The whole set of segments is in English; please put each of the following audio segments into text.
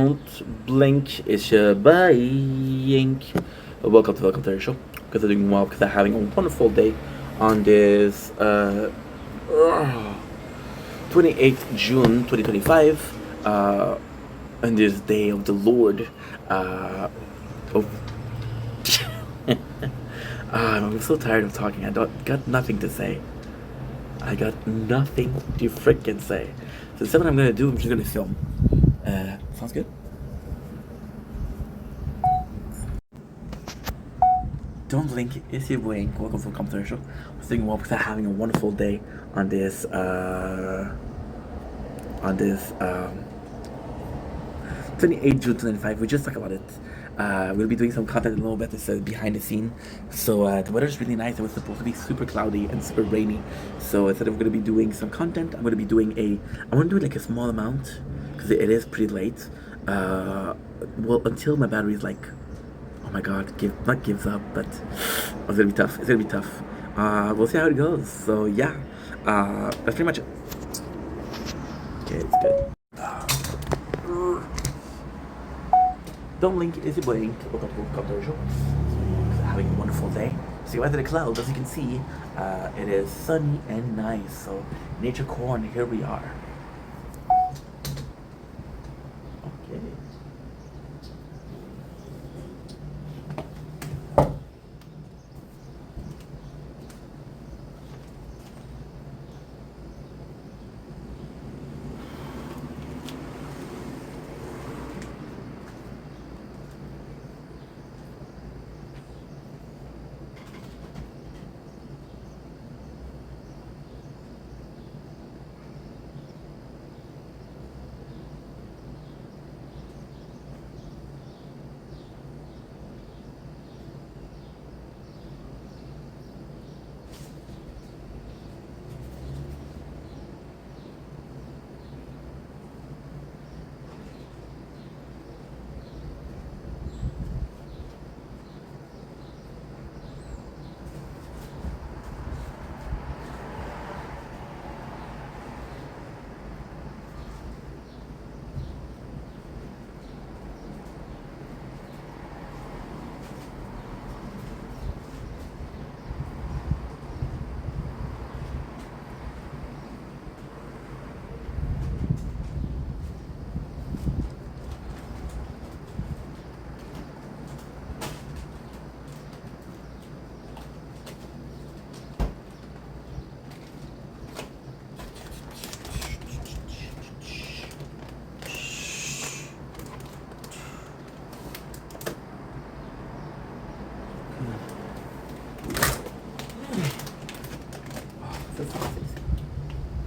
Don't blink, it's your blank. Welcome to our show. Because I'm doing well, because I'm having a wonderful day on this 28th June 2025, on this day of the Lord. Oh, I'm so tired of talking. I don't got nothing to say. I got nothing to freaking say. So instead, what I'm gonna do, I'm just gonna film. Sounds good. Don't blink, it's your boy. Welcome to the commentary show. I'm doing well because I'm having a wonderful day on this on this 28 June 2025. We just talked about it. We'll be doing some content in a little bit. It's behind the scene. So the weather's really nice. It was supposed to be super cloudy and super rainy. So instead of going to be doing some content, I'm going to be doing I want to do like a small amount because it is pretty late. Well, until my battery is like, oh my god, not gives up, but it's gonna be tough. It's gonna be tough. We'll see how it goes. So yeah, that's pretty much it. Okay, it's good. Don't blink, it's your blink. Welcome to Commentary Show. Having a wonderful day. So you under the clouds, as you can see, it is sunny and nice. So nature corn, here we are. Okay.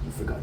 You forgot it.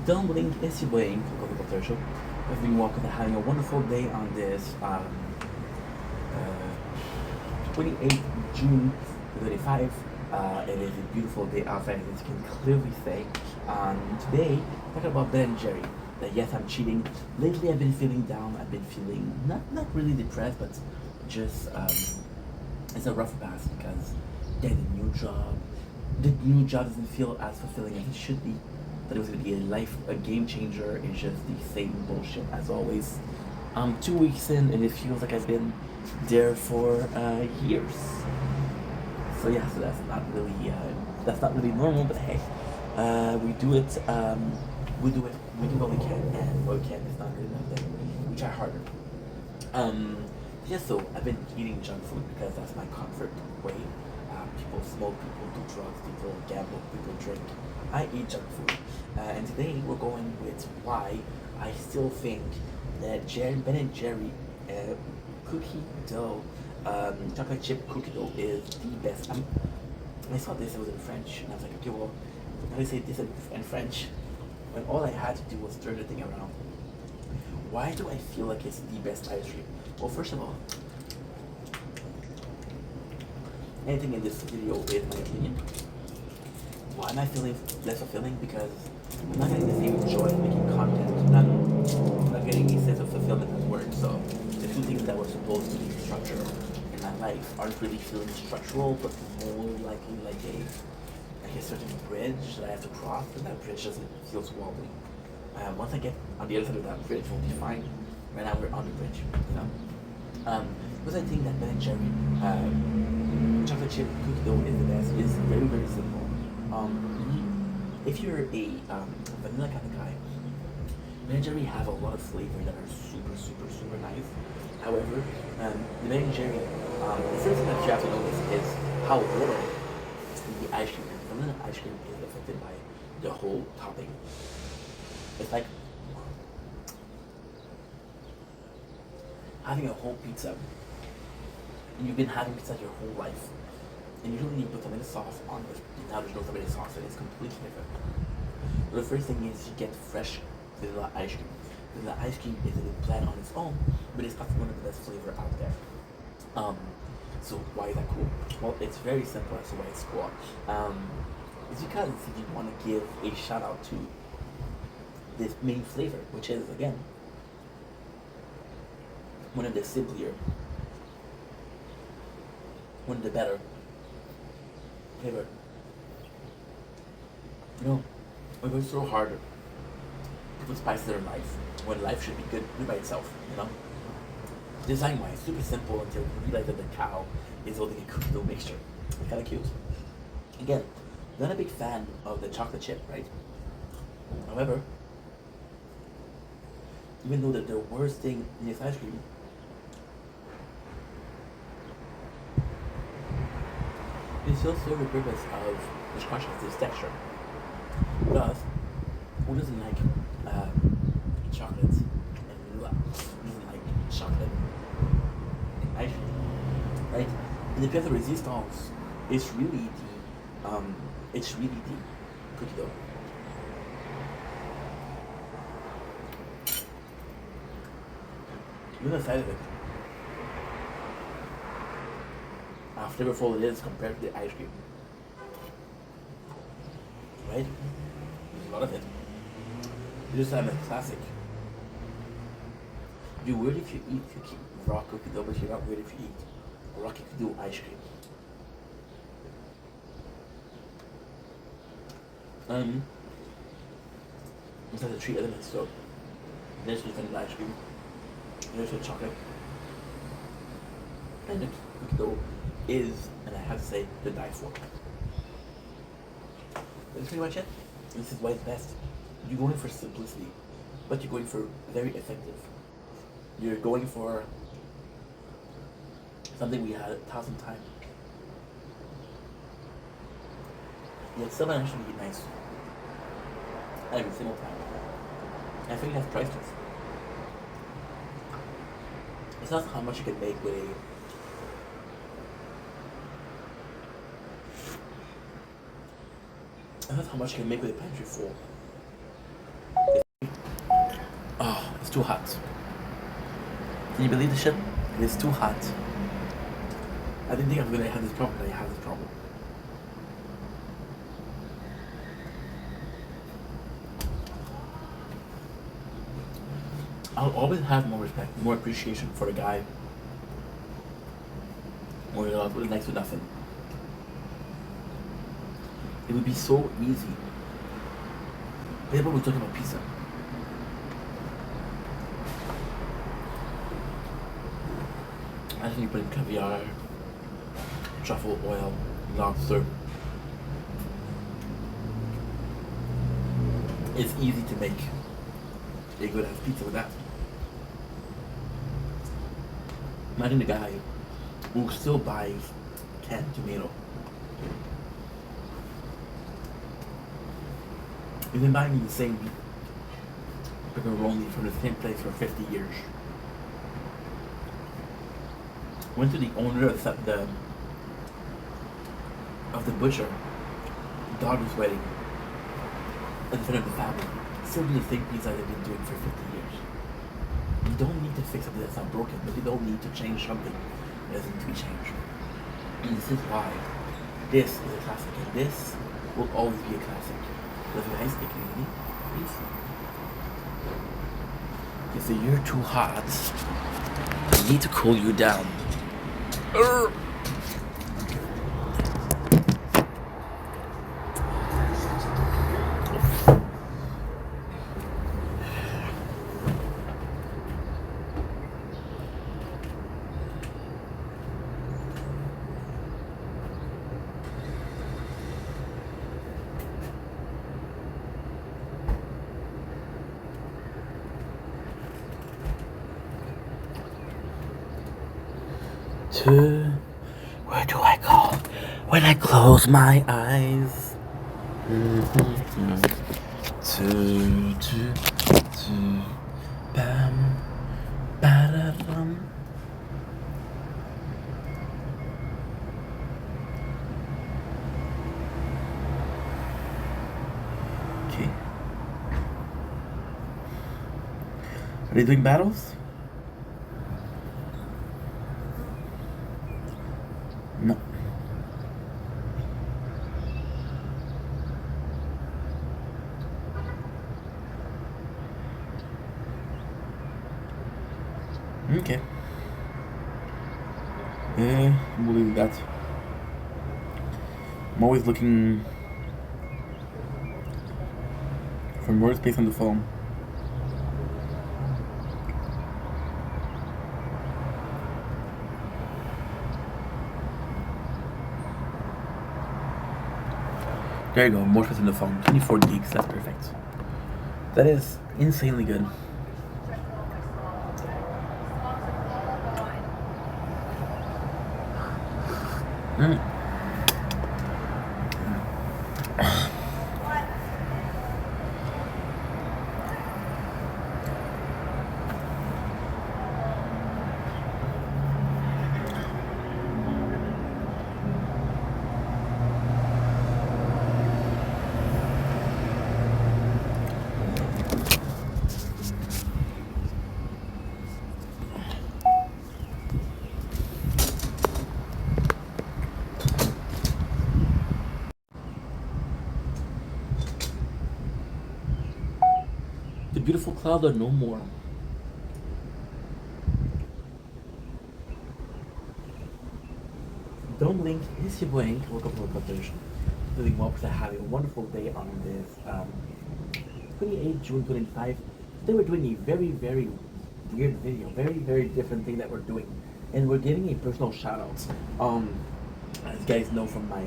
Don't blink, it's your boy, Coco Show. I've been walking and having a wonderful day on this 28th June 2025. It is a beautiful day outside, as you can clearly say. Today, talking about Ben and Jerry. That yes, I'm cheating. Lately, I've been feeling down. I've been feeling not really depressed, but just it's a rough pass because getting a new job. The new job doesn't feel as fulfilling as it should be. That it was gonna be a game changer. It's just the same bullshit as always. 2 weeks in, and it feels like I've been there for years. So yeah, so that's not really normal. But hey, we do it. We do what we can, and what we can is not good enough. Then we try harder. Just so I've been eating junk food because that's my comfort way. People smoke, people do drugs, people gamble, people drink. I eat junk food, and today we're going with why I still think that Ben and Jerry cookie dough, chocolate chip cookie dough is the best. I saw this, it was in French, and I was like, okay, well, how do you say this in French? When all I had to do was turn the thing around. Why do I feel like it's the best ice cream? Well, first of all, anything in this video is my opinion. Why am I feeling less fulfilling? Because I'm not getting the same joy of making content. I'm not getting a sense of fulfillment at work. So the two things that were supposed to be structural in my life aren't really feeling structural, but more likely like a certain bridge that I have to cross, and that bridge doesn't feel wobbly. Once I get on the other side of that bridge, we'll be fine. Right now we're on the bridge, you know. Because I think that Ben and Jerry chocolate chip cookie dough is the best. It's very, very simple. If you're a vanilla kind of guy, Ben and Jerry have a lot of flavor that are super, super, super nice. However, the Ben and Jerry, the first thing that you have to notice is how little the ice cream is. Vanilla ice cream is affected by the whole topping. It's like having a whole pizza. You've been having pizza your whole life, and usually you put tomato sauce on this. Now there's no tomato sauce, and it's completely different. So the first thing is you get fresh vanilla ice cream. Vanilla ice cream is a good plan on its own, but it's not one of the best flavor out there. So why is that cool? Well, it's very simple as to why it's cool. It's because if you want to give a shout out to this main flavor, which is again one of the simpler, one of the better flavor. You know, we work so hard to put spices in our life when life should be good by itself, you know? Design wise, super simple until you realize that the cow is holding a cookie dough mixture. It's kinda cute. Again, not a big fan of the chocolate chip, right? However, even though the worst thing in this ice cream it still serves the purpose of the crunchiness, this texture. Plus, who doesn't like chocolate and vanilla? Who doesn't like chocolate and ice cream, right? And the pièce de résistance is really the cookie dough. Look at the side of it. How flavorful it is compared to the ice cream. Right? There's a lot of it. You just have a classic. You're weird if you eat raw cookie dough, but you're not weird if you eat raw cookie dough ice cream. It has the three elements, so there's the vanilla ice cream, there's the chocolate, and the cookie dough is, and I have to say, the die for. That's pretty much it. This is why it's best. You're going for simplicity, but you're going for very effective. You're going for something we had 1,000 times. Yet still actually be nice every single time. I think that's priceless. It's not how much you can make with a that's how much you can make with a pantry full. Oh, it's too hot. Can you believe the shit? It is too hot. I didn't think I was gonna have this problem, but I have this problem. I'll always have more respect, more appreciation for the guy more with next to nothing. It would be so easy. People were talking about pizza. Imagine you put in caviar, truffle oil, lobster. It's easy to make a good ass pizza with that. Imagine the guy who still buys canned tomato. He's been buying the same pepperoni from the same place for 50 years. Went to the owner of the butcher. The daughter's wedding. In front of the family. Still do the same pizza they've been doing for 50 years. You don't need to fix something that's not broken, but you don't need to change something that doesn't need to be changed. And this is why this is a classic, and this will always be a classic. Love you guys, take it easy, please. If you're too hot, I need to cool you down. Where do I go when I close my eyes? Bam, ba-da-dum. Okay. Are they doing battles? No. Okay. Yeah, I believe that. I'm always looking for more space on the phone. There you go, more space on the phone. 24 gigs, that's perfect. That is insanely good. The beautiful clouds are no more. Don't blink, it's your boy welcome to the competition. Doing well because I have a wonderful day on this 28 June 25. Today we're doing a very weird video, very different thing that we're doing. And we're getting a personal shout out. As you guys know from my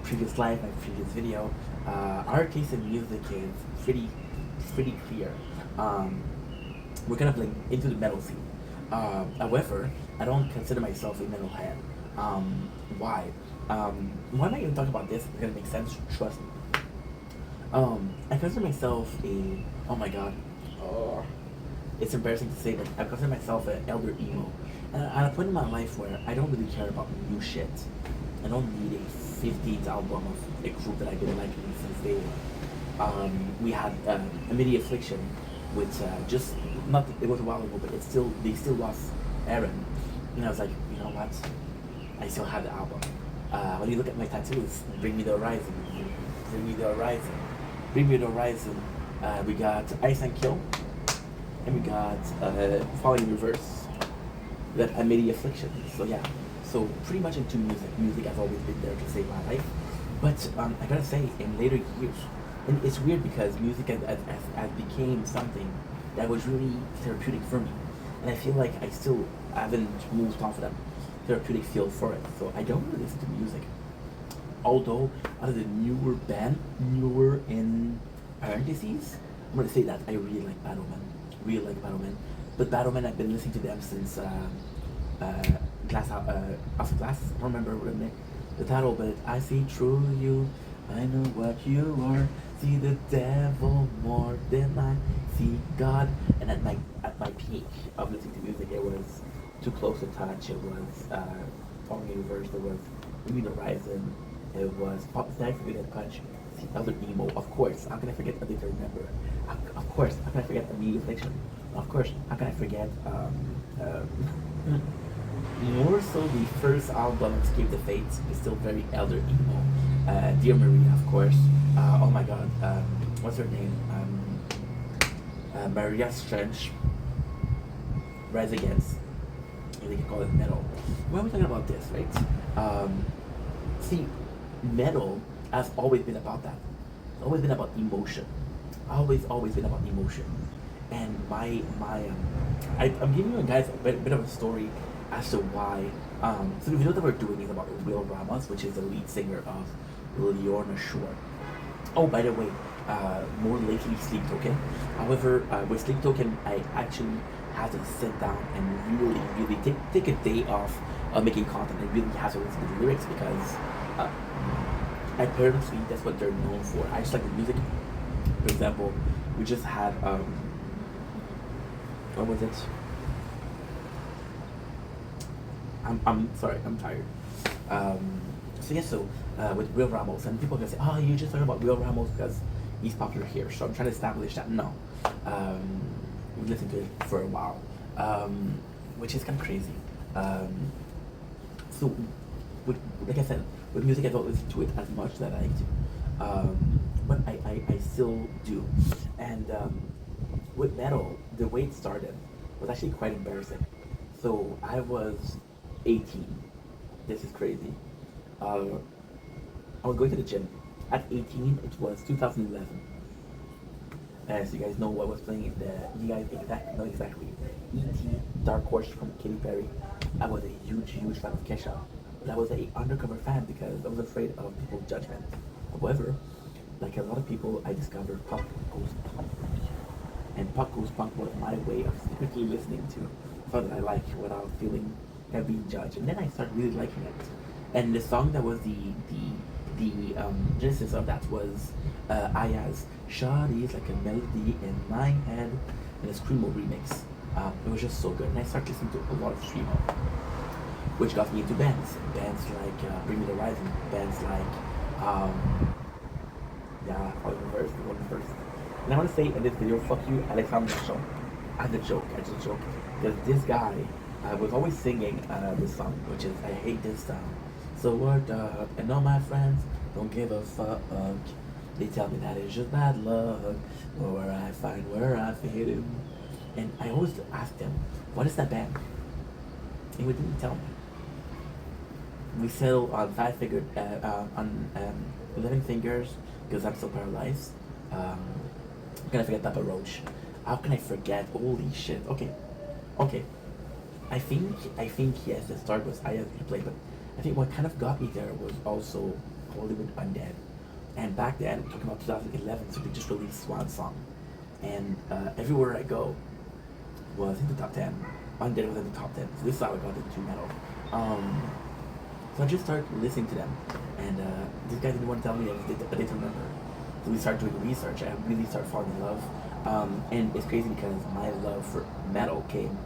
previous live, my previous video, our taste in music is pretty clear. We're kind of like into the metal scene. However, I don't consider myself a metal head. Why? Why am I even talking about this? It's gonna make sense. Trust me. I consider myself a. Oh my god. Oh, it's embarrassing to say, but I consider myself an elder emo. And at a point in my life where I don't really care about new shit. I don't need a 15th album of a group that I've been liking since day one. We had Immediate Affliction, which just not it was a while ago, but they still lost Aaron, and I was like, you know what? I still have the album. When you look at my tattoos, Bring Me the Horizon, Bring Me the Horizon, Bring Me the Horizon. We got Ice and Kill, and we got Falling in Reverse. That Immediate Affliction. So yeah, so pretty much into music. Music has always been there to save my life, but I gotta say, in later years. And it's weird because music has became something that was really therapeutic for me. And I feel like I still haven't moved off of that therapeutic feel for it. So I don't really listen to music. Although, out of the newer in parentheses, I'm going to say that I really like Battleman. But Battleman, I've been listening to them since uh, Off Glass. I don't remember the title, but I see through you. I know what you are. See the devil more than I see God. And at my peak of listening to music, it was Too Close to Touch. It was Falling Universe. It was New Horizon. It was Pop Stacks with a Punch. See, other emo, of course. How can I forget A Day to Remember? Of course. How can I forget Immediate Fiction? Of course. How can I forget more so the first album, Escape the Fates, is still very elder emo. Dear Maria, of course. Oh my god, what's her name? Maria Strange. Rise Against. They can call it metal. Why are we talking about this, right? See, metal has always been about that. It's always been about emotion. Always been about emotion. And I'm giving you guys a bit of a story as to why. So the video that we're doing is about Will Ramos, which is the lead singer of Lorna Shore. Oh, by the way, more lately Sleep Token. However, with Sleep Token, I actually had to sit down and really take a day off of making content. I really have to listen to the lyrics because apparently that's what they're known for. I just like the music. For example, we just had what was it? I'm sorry, I'm tired. With Will Ramos, and people can say, oh, you just talking about Will Ramos because he's popular here. So I'm trying to establish that no, we've listened to it for a while, which is kind of crazy. So, like I said, with music, I don't listen to it as much that I do, but I still do. And with metal, the way it started was actually quite embarrassing. So I was 18. This is crazy. I was going to the gym. At 18, it was 2011. As you guys know what was playing, you guys know exactly. E.T., Dark Horse from Katy Perry. I was a huge fan of Kesha. But I was a undercover fan because I was afraid of people's judgment. However, like a lot of people, I discovered Pop Goes Punk. And Pop Goes Punk was my way of secretly listening to something I like without feeling being judged. And then I started really liking it. And the song that was the genesis of that was Aya's Shawty's Like a Melody in My Head, and a Screamo remix. It was just so good. And I started listening to a lot of Screamo, which got me into bands. Bands like Bring Me the Horizon, bands like Falling Reverse, One First. And I want to say in this video, fuck you, Alexandre Show. As a joke, because this guy was always singing this song, which is I Hate This Town. So worked up, and all my friends don't give a fuck. They tell me that it's just bad luck, or where I fit in. And I always asked them, what is that band? And he didn't tell me. We settled on 11 fingers, because I'm so paralyzed. How can I forget Papa Roach? How can I forget? Holy shit. Okay. I think yes, the start was I have to play, but I think what kind of got me there was also Hollywood Undead. And back then, talking about 2011, so they just released Swan Song. And Everywhere I Go was in the top 10. Undead was in the top 10. So this is how I got into metal. So I just started listening to them. And this guy didn't want to tell me I didn't remember. So we started doing research. I really started falling in love. And it's crazy because my love for metal came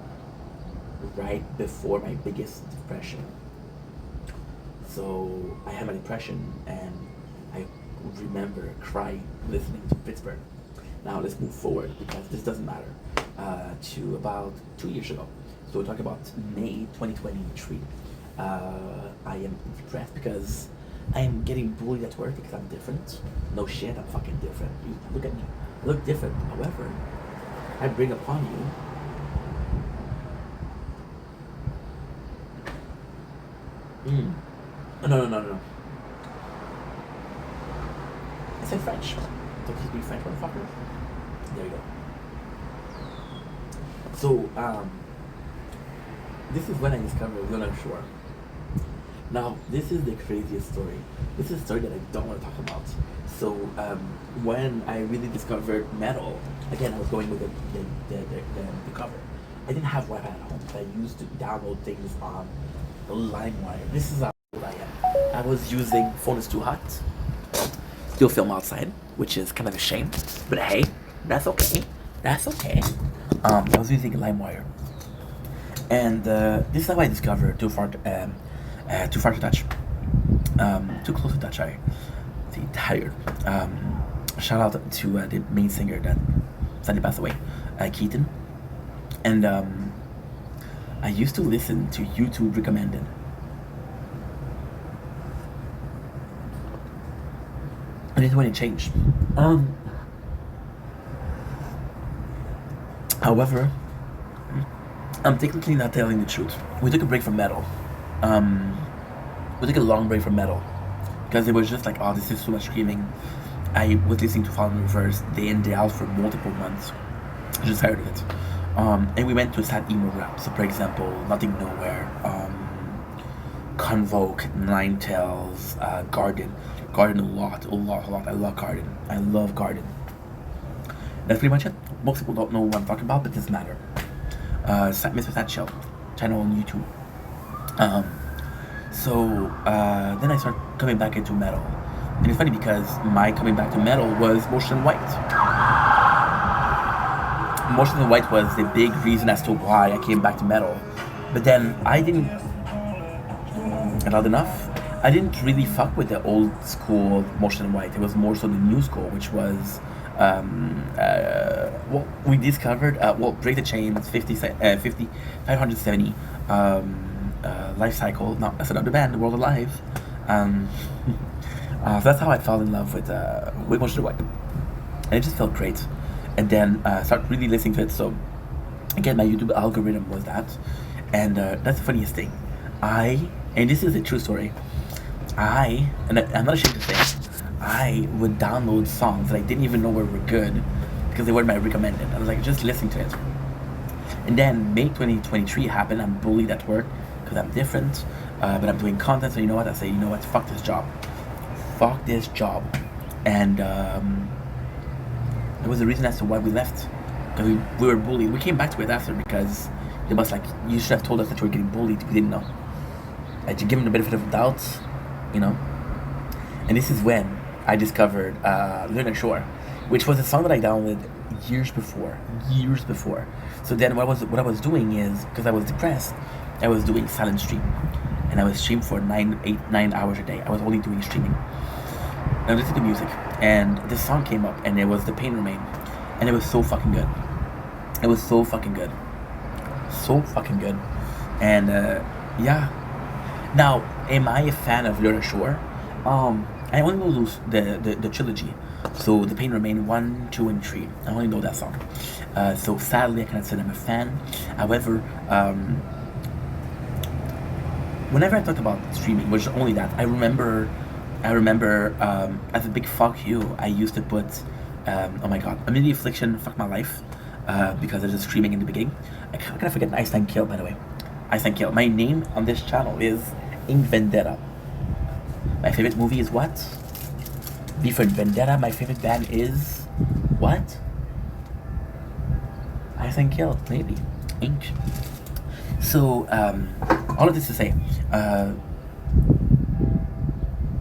right before my biggest depression. So I had my depression and I remember crying listening to Pittsburgh. Now let's move forward because this doesn't matter. To about 2 years ago. So we're talking about May 2023. I am depressed because I am getting bullied at work because I'm different. No shit, I'm fucking different. You look at me. I look different. However, I bring upon you No. I said French. Don't you speak French, motherfucker? There you go. So, this is when I discovered Lorna Shore. Now, this is the craziest story. This is a story that I don't want to talk about. So, when I really discovered metal, again, I was going with the cover. I didn't have Wi-Fi at home, so I used to download things on LimeWire. This is how old I am. I was using Phone is Too Hot. Still film outside, which is kind of a shame. But hey, that's okay. That's okay. I was using LimeWire. And this is how I discovered Too Far to Touch. Too Close to Touch, sorry. See, tired. Shout out to the main singer that sadly passed away, Keaton. And I used to listen to YouTube recommended. And then when it changed. However, I'm technically not telling the truth. We took a break from metal. We took a long break from metal because it was just like, oh, this is so much screaming. I was listening to Fall in Reverse day in, day out for multiple months. I just tired of it. And we went to sad emo rap. So, for example, Nothing Nowhere, Convoke, Ninetales, Garden. Garden a lot. I love Garden. I love Garden. That's pretty much it. Most people don't know what I'm talking about, but it doesn't matter. Mr. Satchel channel on YouTube. Then I started coming back into metal. And it's funny because my coming back to metal was Motion in White. Motion in White was the big reason as to why I came back to metal. But then I didn't, I didn't really fuck with the old school Motion in White. It was more so the new school, which was, we discovered, Break the Chains, 570, Life Cycle. No, that's another band, World Alive. So that's how I fell in love with Motion in White. And it just felt great. And then start really listening to it. So again, my YouTube algorithm was that. And that's the funniest thing. And this is a true story, I'm not ashamed to say, I would download songs that I didn't even know were good because they were my recommended. I was like, just listening to it. And then May 2023 happened. I'm bullied at work because I'm different, but I'm doing content. So you know what? I say, you know what? Fuck this job. Fuck this job. And there was a reason as to why we left. Because we were bullied. We came back to it after because it was like, you should have told us that you were getting bullied. We didn't know. And to give him the benefit of the doubt, you know. And this is when I discovered Luna Shore, which was a song that I downloaded years before. So then what I was doing is, because I was depressed, I was doing silent stream. And I would stream for 9 hours a day. I was only doing streaming. And I listened to music. And this song came up, and it was The Pain Remain. And it was so fucking good. It was so fucking good. So fucking good. And yeah. Now, am I a fan of Luna Shore? I only know the trilogy. So The Pain Remain 1, 2, and 3. I only know that song. So sadly I cannot say I'm a fan. However, whenever I talk about streaming, which is only that, I remember as a big fuck you, I used to put oh my god, I'm in the affliction, fuck my life, because there's a streaming in the beginning. I kind of forget Ice Time Kill, by the way. Ice Time Kill. My name on this channel is Ink Vendetta. My favorite movie is what? V for Vendetta. My favorite band is what? Ice and Kill, maybe. Ink. So, all of this to say,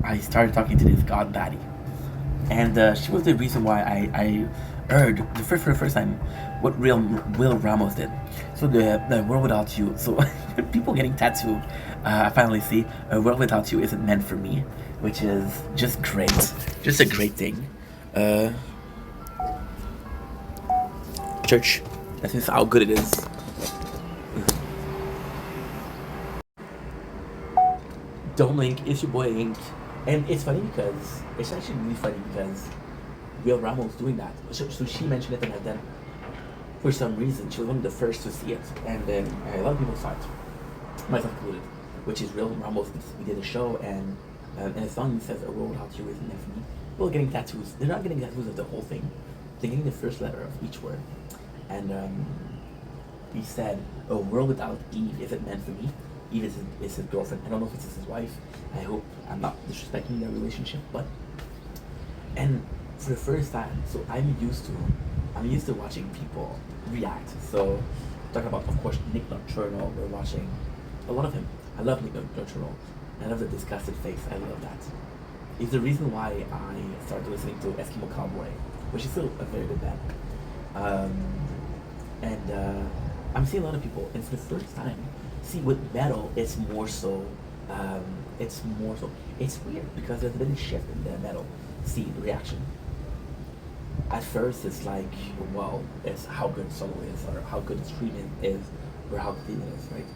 I started talking to this god baddie. And she was the reason why I heard for the first time what Will Ramos did. So the World Without You. So people getting tattooed. I finally see A World Without You Isn't Meant For Me, which is just great. Just a great thing. Church. That's just how good it is. Don't Link, it's your boy Ink. And it's funny because, it's actually really funny because Will Ramos doing that. So she mentioned it, and then for some reason she was one of the first to see it. And then a lot of people saw it, myself included, which is Will Ramos. We did a show, and in a song he says, A World Without You Isn't Meant For Me. People are getting tattoos. They're not getting tattoos of the whole thing. They're getting the first letter of each word. And he said, A world without Eve isn't meant for me. Eve is his girlfriend. I don't know if it's his wife. I hope I'm not disrespecting their relationship, but and for the first time, so I'm used to watching people react. So Talking about, of course, Nick Nocturnal. We're watching a lot of him. I love Nick Nocturnal. I love the disgusted face. I love that. It's the reason why I started listening to Eskimo Cowboy, which is still a very good band. I'm seeing a lot of people, and for the first time, see with metal, it's more so, it's weird because there's been a shift in the metal scene reaction. At first, it's like, well, it's how good solo is, or how good streaming is, or how clean it is, right?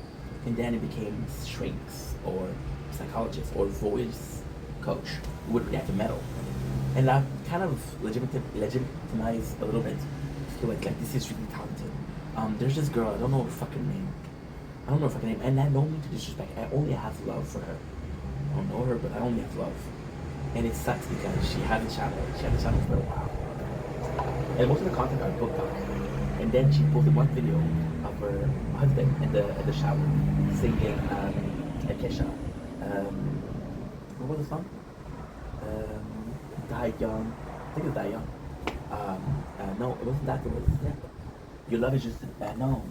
And then it became shrinks, or psychologists, or voice coach who would react to metal. And that kind of legitimized a little bit. Feel like this is really talented. There's this girl, I don't know her fucking name. And I don't mean to disrespect. I only have love for her. I don't know her, but I only have love. And it sucks because she had a channel. She had a channel for a while. And most of the content are booked out. And then she posted one video of her husband in the shower singing Akesha. What was the song? Die Young. I think it was Die Young. No, it wasn't that. It was Your Love Is Just no.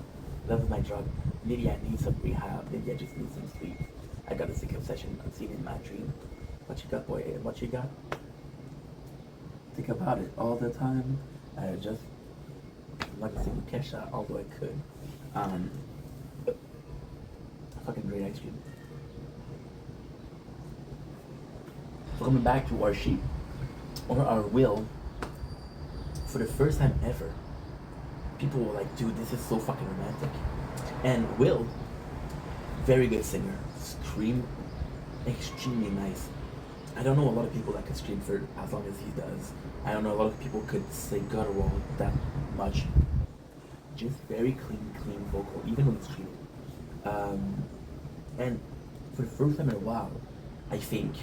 Love Is My Drug. Maybe I need some rehab. Maybe I just need some sleep. I got a sick obsession unseen in my dream. What you got, boy? What you got? Think about it all the time. I just like to sing with Kesha, although I could. Fucking great ice cream. So coming back to our sheep, or our will, for the first time ever, people were like, dude, this is so fucking romantic. And Will, very good singer, scream extremely nice. I don't know a lot of people that could scream for as long as he does. I don't know a lot of people could say guttural that much. Just very clean vocal, even when he's screaming. And for the first time in a while, I think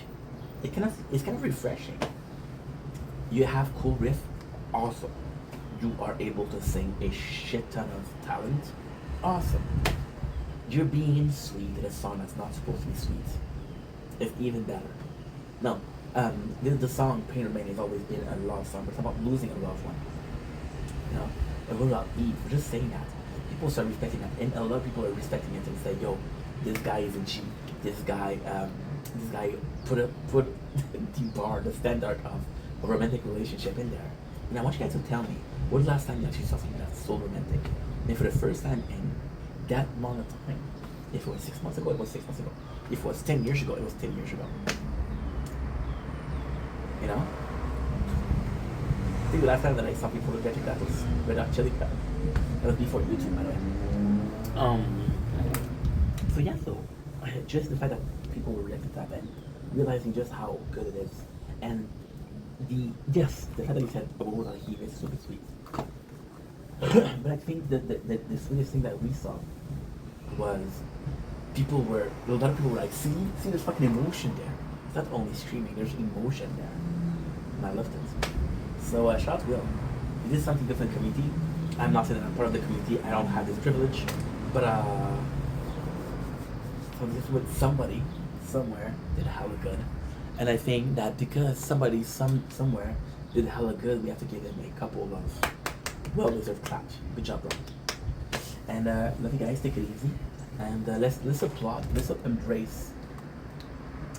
it's kind of refreshing. You have cool riff, awesome. You are able to sing a shit ton of talent, awesome. You're being sweet in a song that's not supposed to be sweet. It's even better. No, the song Pain Remain has always been a love song, but it's about losing a loved one. You know, and what about Eve? For just saying that, people start respecting that, and a lot of people are respecting it and say, "Yo, this guy isn't cheap. This guy put the bar, the standard of a romantic relationship in there." And I want you guys to tell me, when was the last time you actually saw something that's so romantic? And for the first time in that long of time, if it was 6 months ago, it was 6 months ago. If it was 10 years ago, it was 10 years ago. You know? I think the last time that I saw people rejecting that was Red Hot Chili Peppers. That was before YouTube, by the way. So just the fact that people were rejecting that and realizing just how good it is. And the fact that you said, "Oh, what he is super sweet." But I think that the sweetest thing that we saw was a lot of people were like, see there's fucking emotion there. It's not only streaming, there's emotion there. And I loved it. So shout out to Will. He did something different in the community. I'm not saying that I'm part of the community, I don't have this privilege, but so this with somebody, somewhere, did hella good. And I think that because somebody somewhere did hella good, we have to give him a couple of well-deserved claps. Good job, bro. And love you guys, take it easy. And let's applaud, let's embrace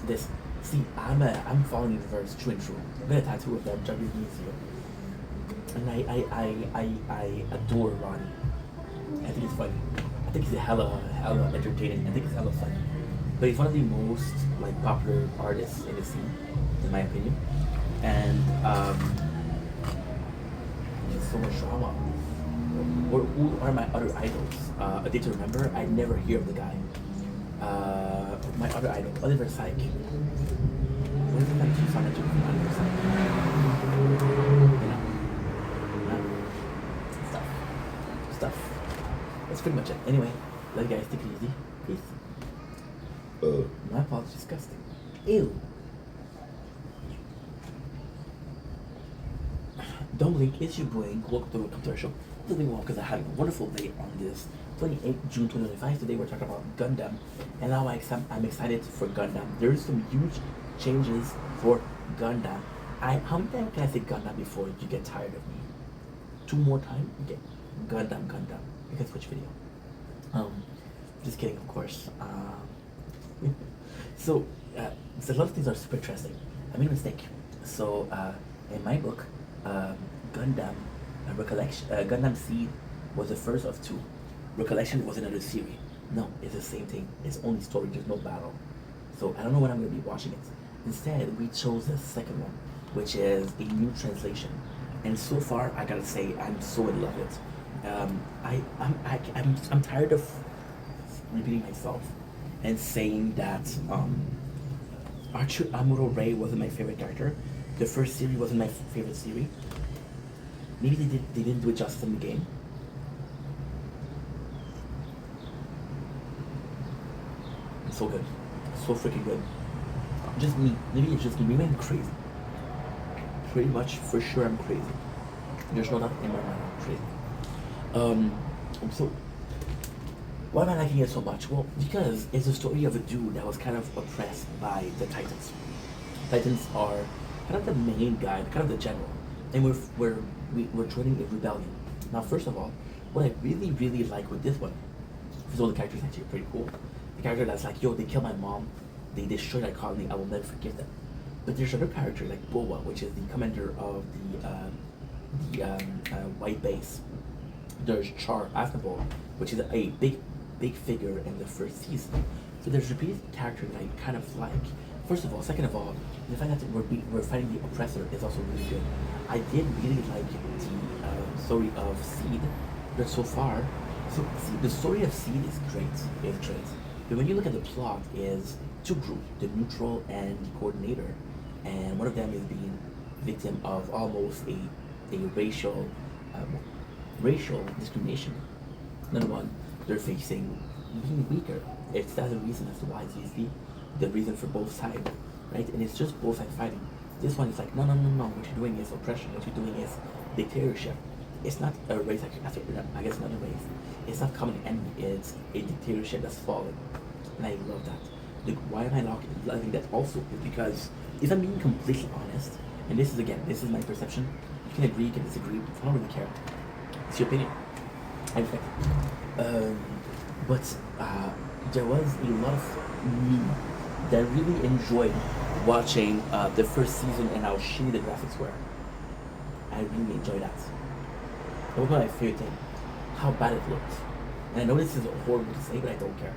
this. See, I'm following the verse true and true. I got a tattoo of that Japanese museum. And I adore Ronnie. I think it's funny. I think he's hella entertaining. I think he's hella funny. But he's one of the most popular artists in the scene, in my opinion. And there's so much drama. Who are my other idols? A Day to Remember. I never hear of the guy. My other idol, Oliver Syke. What is the kind of song that you from Oliver Syke? Stuff. That's pretty much it. Anyway, love you guys. Take it easy. Peace. My apologies. Disgusting. Ew. Don't blink. It's your boy. Welcome to our show. Doing well because I had a wonderful day on this 28th June 2025. Today we're talking about Gundam, and now I'm excited for Gundam. There's some huge changes for Gundam. How many times can I say Gundam before you get tired of me? 2 more times? Okay. Gundam. You can switch video. Um, just kidding, of course. So, so a lot of things are super interesting. I made a mistake. So, in my book, um, Gundam Gundam Seed was the first of two. Recollection was another series. No, it's the same thing. It's only story. There's no battle. So I don't know when I'm going to be watching it. Instead, we chose the second one, which is a new translation. And so far, I gotta say, I'm so in love with it. I'm tired of repeating myself and saying that Archer Amuro Ray wasn't my favorite character. The first series wasn't my favorite series. Maybe they didn't do it justice in the game. It's so good, so freaking good. Just me. Maybe it's just me. Maybe I'm crazy. Pretty much for sure I'm crazy. There's no doubt in my mind I'm crazy. Um, so why am I liking it so much? Well, because it's a story of a dude that was kind of oppressed by the Titans. Titans are kind of the main guy, kind of the general, and we're joining a rebellion. Now, first of all, what I really really like with this one, because all the characters actually pretty cool. The character that's like, yo, they killed my mom, they destroyed our colony, I will never forgive them. But there's other character like Boba, which is the commander of the white base. There's Char Aznavour, which is a big figure in the first season. So there's repeated characters that I kind of like. First of all, second of all, the fact that we're fighting the oppressor is also really good. I did really like the story of Seed, but so far, so see, the story of Seed is great. It's great. But when you look at the plot, is two groups, the neutral and the coordinator, and one of them is being victim of almost a um, racial discrimination. Another one, they're facing being weaker. It's that's the reason as to why it's usually the reason for both sides, right? And it's just both sides fighting. This one is like, no, no, no, no. What you're doing is oppression. What you're doing is dictatorship. It's not a race. I guess not a race. It's not common enemy. It's a dictatorship that's falling, and I love that. Like, why am I loving that also? Is because if I'm being completely honest, and this is again, this is my perception. You can agree, you can disagree. I don't really care. It's your opinion. I respect it. But there was a lot of me that really enjoyed watching the first season and how shitty the graphics were. I really enjoyed that. That was my favorite thing. How bad it looked. And I know this is horrible to say, but I don't care.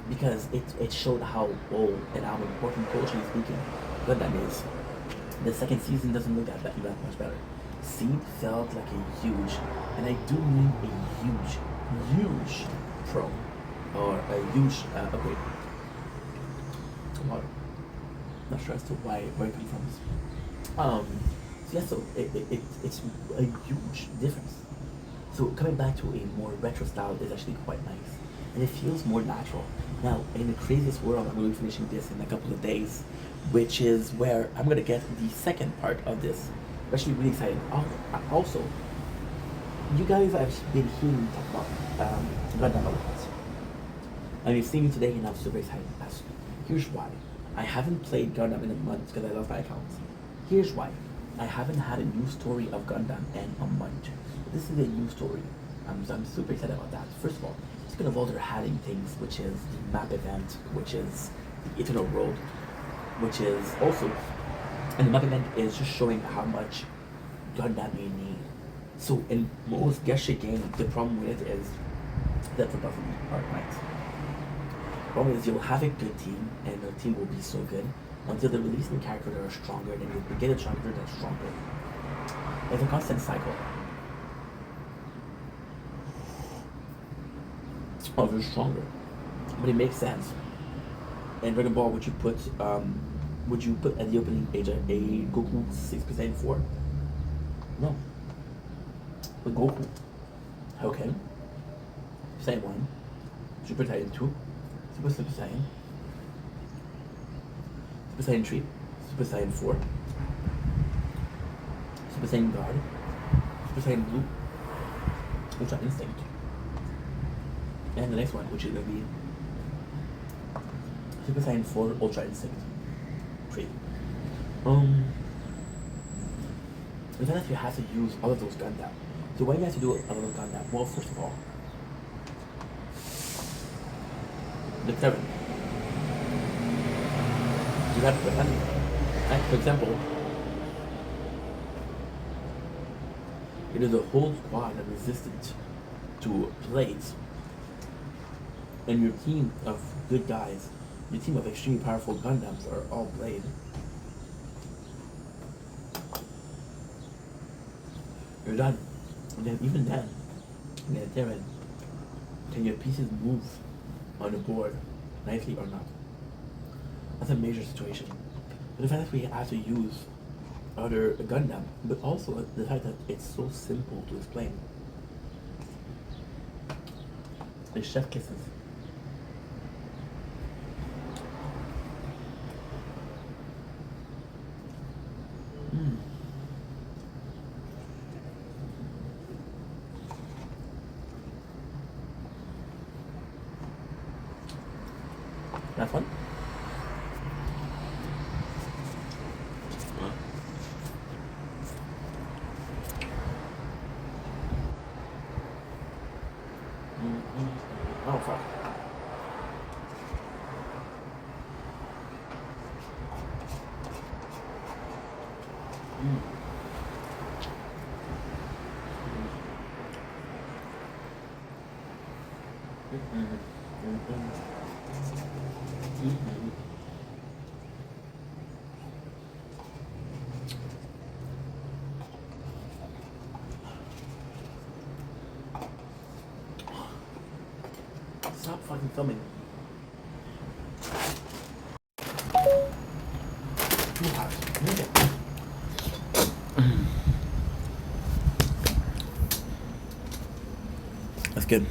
Because it showed how old and how important culturally speaking Gundam is. The second season doesn't look that much better. Seed felt like a huge, and I do mean a huge pro, or a huge upgrade. Water. Not sure as to where it comes from. So yeah, so it's a huge difference. So coming back to a more retro style is actually quite nice, and it feels more natural. Now, in the craziest world, I'm going to be finishing this in a couple of days, which is where I'm going to get the second part of this. I'm actually really excited. Also, you guys have been hearing me talk about Gundam a lot. And you've seen me today, and I'm super excited. Here's why. I haven't played Gundam in a month because I lost my account. Here's why. I haven't had a new story of Gundam in a month. This is a new story. I'm super excited about that. First of all, it's going to involve their adding things, which is the map event, which is the Eternal Road, which is also, and the map event is just showing how much Gundam you need. So in most Geshe games, the problem with it is that for possibly Arc-Knight. The problem is you'll have a good team, and the team will be so good until they release new characters that are stronger, then you get a character that's stronger. It's a constant cycle. Oh, they're stronger. But it makes sense. In Dragon Ball, would you put at the opening page a Goku 6% 4? No. But Goku, Houken, Saiyan 1, Super Saiyan 2, Super Saiyan, Super Saiyan 3, Super Saiyan 4, Super Saiyan God, Super Saiyan Blue, Ultra Instinct, and the next one, which is going to be Super Saiyan 4 Ultra Instinct 3. The fact that you have to use all of those Gundam. So why do you have to do all of those Gundam? Well, first of all, the Terran. You have to like, for example, it is a whole squad that resistant to blades, and your team of good guys, your team of extremely powerful Gundams are all blade. You're done. And then even then, in the Terran, can your pieces move on the board nicely or not? That's a major situation. But the fact that we have to use other Gundam, but also the fact that it's so simple to explain. The chef kisses. That's one. Oh fuck. Stop fucking filming. Too hot. Move it. That's good.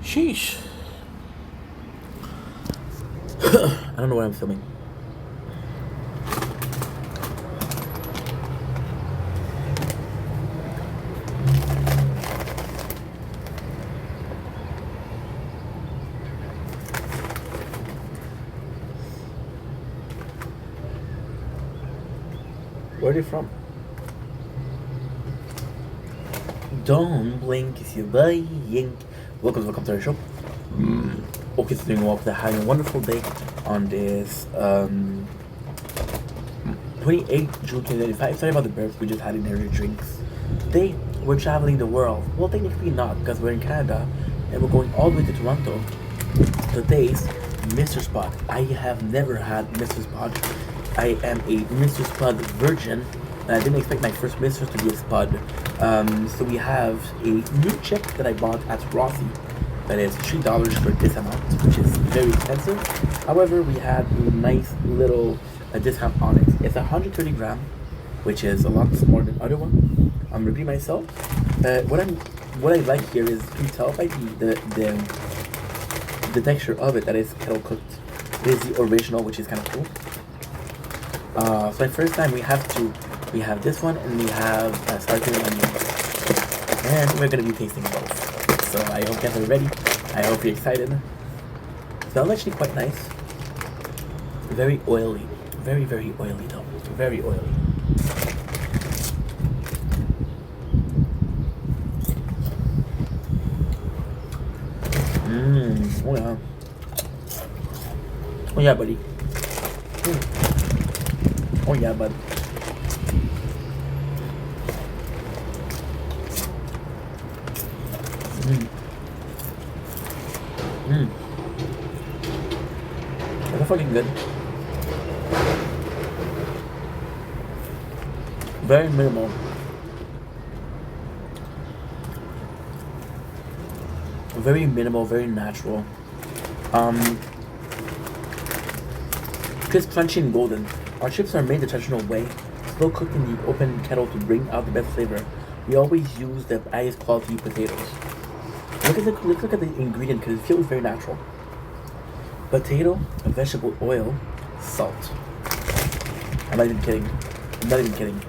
Sheesh. I don't know what I'm filming. Where are you from? Don't blink if you're buying. Welcome to our show. Hope you're doing well. Having a wonderful day on this 28 June 2025. Sorry about the burps. We just had energy drinks. Today we're traveling the world. Well, technically not, because we're in Canada and we're going all the way to Toronto. Today's Mr. Spot. I have never had Mr. Spot. I am a Mr. Spud virgin. I didn't expect my first Mr. to be a Spud. So we have a new chip that I bought at Rossi that is $3 for this amount, which is very expensive. However, we had a nice little discount on it. It's 130 gram, which is a lot smaller than the other one. I'm repeating myself. What I like here is, you can tell by the texture of it that it's kettle cooked. It is the original, which is kind of cool. So my first time we have this one and we have sour cream and onion. And we're gonna be tasting both. So I hope you guys are ready. I hope you're excited. Smells actually quite nice. Very oily. Very, very oily though. Very oily. Oh yeah. Oh yeah, buddy. Oh yeah, bud. Mm. Mm. That's fucking good. Very minimal. Very minimal, very natural. Crisp, crunchy, and golden. Our chips are made the traditional way, slow cooked in the open kettle to bring out the best flavor. We always use the highest quality potatoes. Look at the ingredient because it feels very natural. Potato, vegetable oil, salt. I'm not even kidding. I'm not even kidding.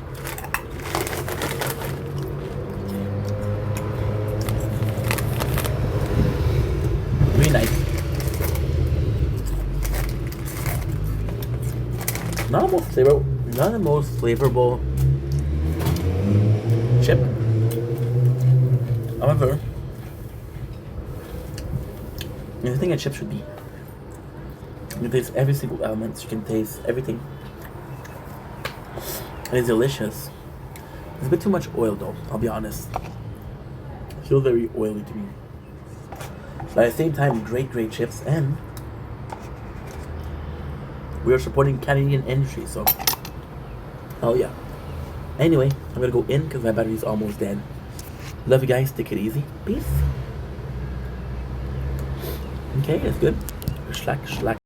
Really nice. Not the most flavorful chip. However, the thing a chip should be. You taste every single element. You can taste everything. And it's delicious. It's a bit too much oil though, I'll be honest. It feels very oily to me. But at the same time, great chips, and we are supporting Canadian industry, so hell yeah. Anyway, I'm gonna go in because my battery's almost dead. Love you guys, take it easy. Peace. Okay, it's good. Schlack.